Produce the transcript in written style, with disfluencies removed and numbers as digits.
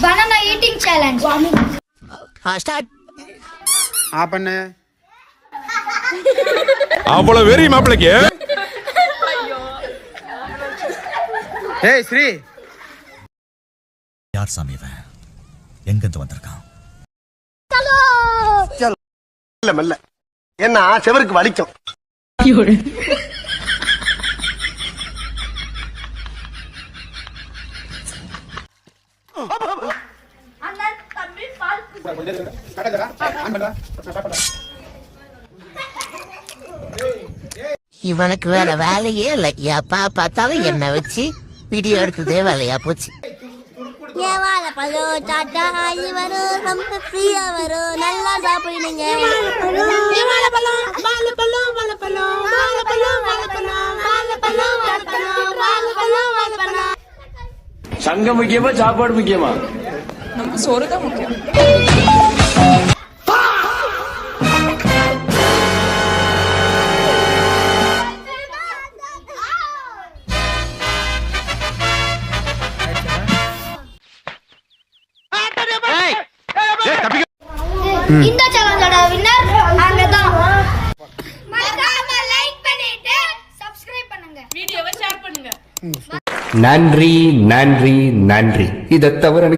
banana eating challenge. Start. பண்ணு. அவ்வளவு வெறி மாப்பிளைக்கு. ஏய் ஸ்ரீ, யார் சாமி இவன்? எங்க இருந்து வந்திருக்கான்? மெல்ல மெல்ல என்ன செவருக்கு வலிக்கும். இவனுக்கு வேற வேலையே இல்லை. எப்பா பார்த்தாலும் என்ன வச்சு வீடியோ எடுத்ததே வேலையா போச்சு. வாழைப்பழம் சாட்டா ஆகி வரும், ரொம்ப ஃப்ரீயா வரும், நல்லா சாப்பிடுங்க. சங்கம் முக்கியமா சாப்பாடு முக்கியமா? நமக்கு சோறு தான் முக்கியம். இந்த சேலஞ்சோட வின்னர் நாங்க தான். மறக்காம லைக் பண்ணிட்டு சப்ஸ்கிரைப் பண்ணுங்க, வீடியோவை ஷேர் பண்ணுங்க. நன்றி நன்றி நன்றி. இதை தவிர